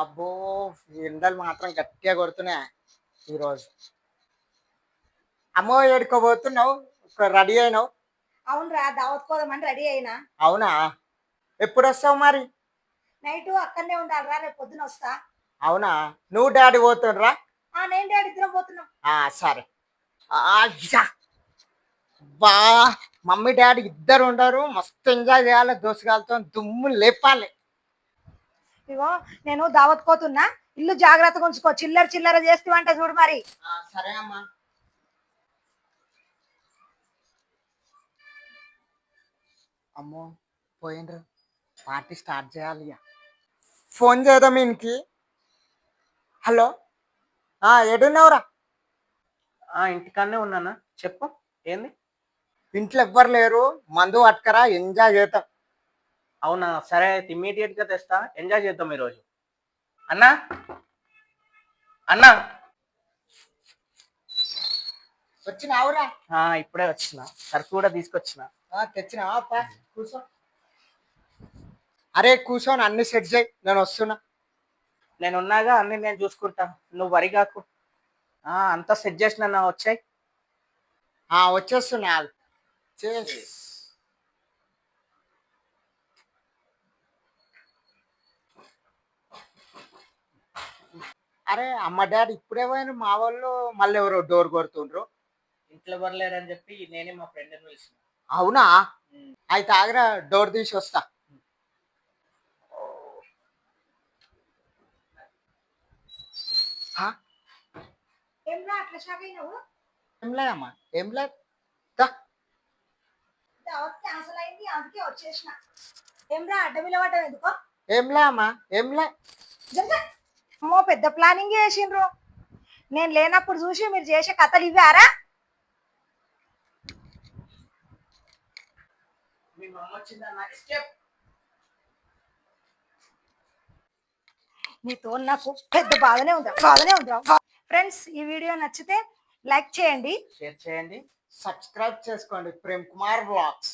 అబ్బో! ఎండలు మాత్రం గట్టిగా కొడుతున్నాయి ఈరోజు. అమ్మో! ఏడికోబోతున్నావు? రెడీ అయినావు? అవునురా, దావత్ పోదామని రెడీ అయినా. అవునా? ఎప్పుడొస్తావు మరి? నైటు అక్కడనే ఉండాలిరా, రేపు పొద్దున వస్తా. అవునా? నువ్వు డాడీ పోతుండ్రా? నేను డాడీ ఇద్దరం పోతున్నాం. సరే. యా! అబ్బా! మమ్మీ, డాడీ ఇద్దరు ఉండరు. మస్తు ఎంజాయ్ చేయాలి దోస్తుగాలతో దుమ్ము లేపాలి. ఇగో నేను దావత్ పోతున్నా, ఇల్లు జాగ్రత్తగా ఉంచుకో. చిల్లర చిల్లర చేస్తావంటే చూడు మరి. సరే అమ్మా. అమ్మో! పోయిండ్రు. పార్టీ స్టార్ట్ చేయాలి ఇక. ఫోన్ చేద్దాం ఈయనకి. హలో, ఏడున్నావురా? ఇంటికాడనే ఉన్నానా, చెప్పు. ఏంది? ఇంట్లో ఎవ్వరు లేరు, మందు పట్టుకరా, ఎంజాయ్ చేద్దాం. అవునా, సరే అయితే ఇమ్మీడియట్ గా తెస్తా, ఎంజాయ్ చేద్దాం ఈరోజు. అన్నా, అన్నా. వచ్చినావురా? ఇప్పుడే వచ్చిన, సరుకు కూడా తీసుకొచ్చిన. తెచ్చినావా? కూర్చో. అరే కూర్చొని అన్ని సెట్ చేయి, నేను వస్తున్నా. నేను ఉన్నాగా, అన్ని నేను చూసుకుంటా, నువ్వు వరి కాకు. అంతా సెట్ చేసిన, వచ్చాయి. వచ్చేస్తున్నా. అరే అమ్మ డాడీ ఇప్పుడే పోయిన, మా వాళ్ళు మళ్ళీ ఎవరో డోర్ కొడుతుండ్రు. ఇంట్లో బరలేరని చెప్పి నేనే మా ఫ్రెండ్ పిలిచిన. అవునా? అయితే ఆగరా, డోర్ తీసి వస్తా. ఏమ్రా అట్లా షాక్ అయినావు? ఏం లేదమ్మా, ఏం లేదు. దావత్ క్యాన్సిల్ అయింది, అందుకే వచ్చేసిన. ఏమ్రా అడ్డం నిలబడ్డావు ఎందుకో? ఏం లేదమ్మా, ఏం లే. అమ్మో, పెద్ద ప్లానింగ్ చేసిండ్రు. నేను లేనప్పుడు చూసి మీరు చేసే కథలు ఇవ్వారా? మీ మమ్మ వచ్చిందన్నా, ఎస్కేప్. నీతో నాకు పెద్ద బాధనే ఉందా. ఫ్రెండ్స్, ఈ వీడియో నచ్చితే లైక్ చేయండి, షేర్ చేయండి, సబ్స్క్రైబ్ చేసుకోండి ప్రేమ్ కుమార్ వ్లాగ్స్.